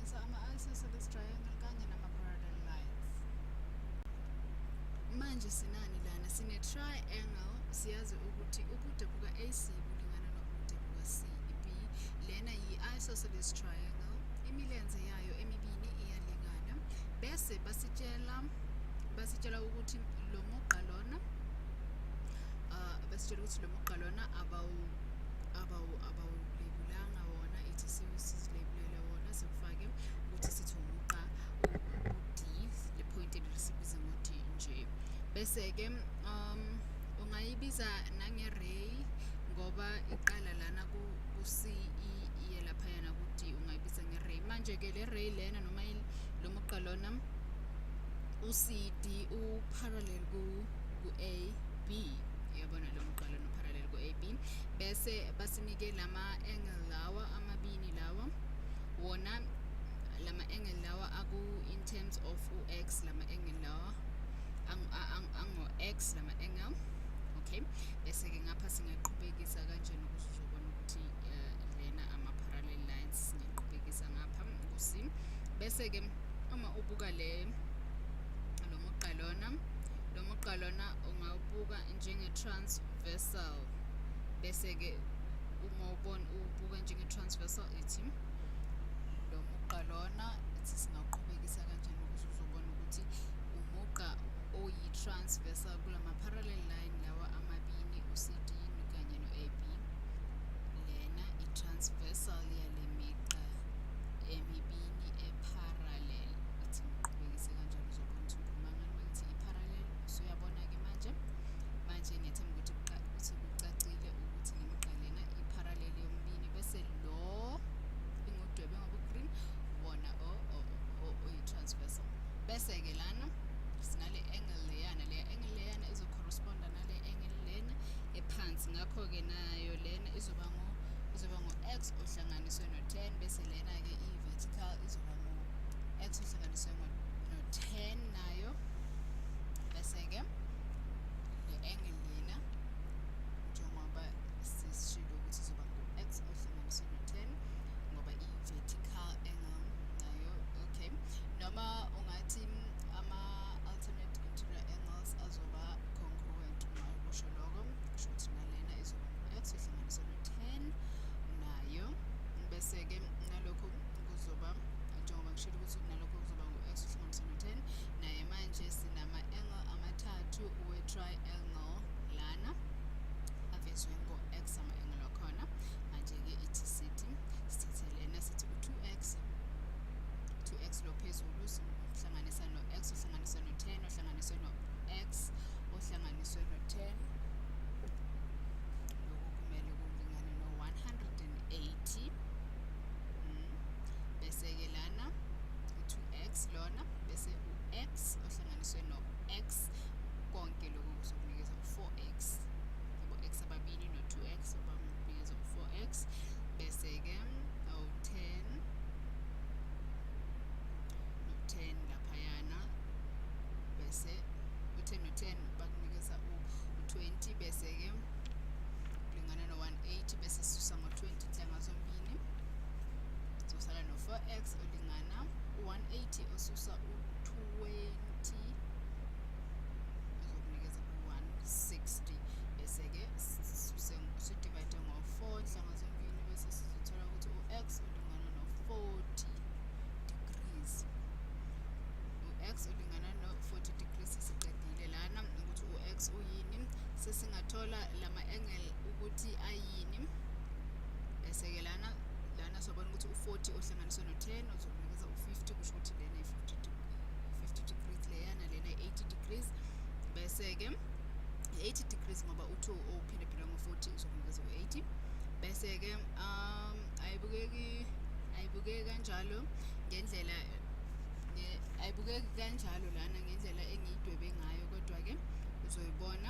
sisebenzisa ama-isosceles triangle kanye nama-parallel lines. Manje sinani lana sine-triangle, siyazi ukuthi ubude buka-AC bulingana nobude buka-CB. Lena yi-isosceles triangle, imilenze yayo emibili iyalingana, bese basitshela ukuthi lo mugqa lona abawulebulanga wona, ithi sizilebulele wona, sikufake ukuthi sithi umugqa u-D, le point elisibiza ngo-D nje. Bese-ke ungayibiza nange-ray ngoba iqala lana ku-C iye laphayana ku-D, ungayibiza nge-ray. Manje-ke le ray lena noma lo mugqa lona u-CD u-parallel ku-AB, yabona lo mugqa lona u-parallel ku-AB. Bese basinike lama-angle lawa amabili lawa, wona lama-angle lawa in terms of u-x, lama-angle lawa ango-x lama-angle. Okay, bese-ke ngapha singaqhubekisa kanjani ukuze uzobona ukuthi lena ama-parallel lines, singaqhubekisa ngapha ku-C. Bese-ke uma ubuka lo mugqa lona ungawubuka njenge-transversal. Bese-ke uma ubuka njenge-transversal, ithi lo mugqa lona, ithi singaqhubekisa kanjani ukuze uzobona ukuthi umugqa oyi-transversal kulama-parallel line lawa amabili, u-CD kanye no-AB. Lena i-transversal yale migqa emibili e-parallel. Ithi ngiqhubekise kanjani uzobona ukuthi ngikhuluma ngani makithi i-parallel. Usuyabona-ke manje ngiyethemba ukuthi kucacile ukuthi le migqa lena i-parallel yomibili, bese lo ingudwebe ngobu-green wona oyi-transversal. Bese-ke lana sinale angle leyana izo-corresponda nale angle lena ephansi, ngakho-ke nayo lena izoba ngo-x ohlanganiswe no-10, bese lena-ke i-vertical izoba ngo-x ohlanganiswe no-10 nayo. Bese-ke le angle lena njengoba sisishilo ukuthi izoba ngo-x ohlanganiswe no-10 ngoba i-vertical angle nayo. Okay, noma ungathi ama-alternate interior angles azoba congruent. Uma ukusho lokho kusho ukuthi nalena izoba ngo-x ohlanganiswe no-10 nayo. Bese-ke nalokho kuzoba, njengoba ngishilo ukuthi nalokho kuzoba ngo-x ohlanganiswe no-10 naye. Manje sinama-angle amathathu we-triangle lana avezwe ngo-x ama-angle wakhona. Manje-ke ithi sithethe lena sithi u-2x lo phezulu simhlanganisa no-x ohlanganiswe no-10 ohlanganiswe no-x ohlanganiswe no-10. Lokhu kumele kulingane no-180. Bese-ke lana u-2x lona, bese u-x ohlanganiswe no-x, konke lokhu kuzokunikeza u-4x. Yabo x ababili no-2x bakunikeza u-4x. Bese-ke u-10 laphayana, bese u-10 no-10 bakunikeza u-20. Bese-ke kulingana no-180, bese sisusa ngo-20 inhlanga zombili, sizosala no-4x olingana u-180 osusa u-20 uzokunikeza u-160. Bese-ke sidivide ngo-4 inhlanga zombili, bese sizothola ukuthi u-x olingana no-40 degrees. U-x olingana no-40 degrees. Siqedile lana ukuthi u-x uyini, sesingathola lama-angle ukuthi ayini. Bese-ke lana sobona ukuthi u-40 ohlanganiswe no-10 uzokunikeza u-50, kusho ukuthi lena i-50 degrees leyana, lena i-80 degrees. Bese-ke i-80 degrees ngoba u-2 ophinde ngo-40 uzokunikeza u-80. Bese-ke ayibukeki kanjalo ngendlela lana ngendlela engiyidwebe ngayo, kodwa-ke uzoyibona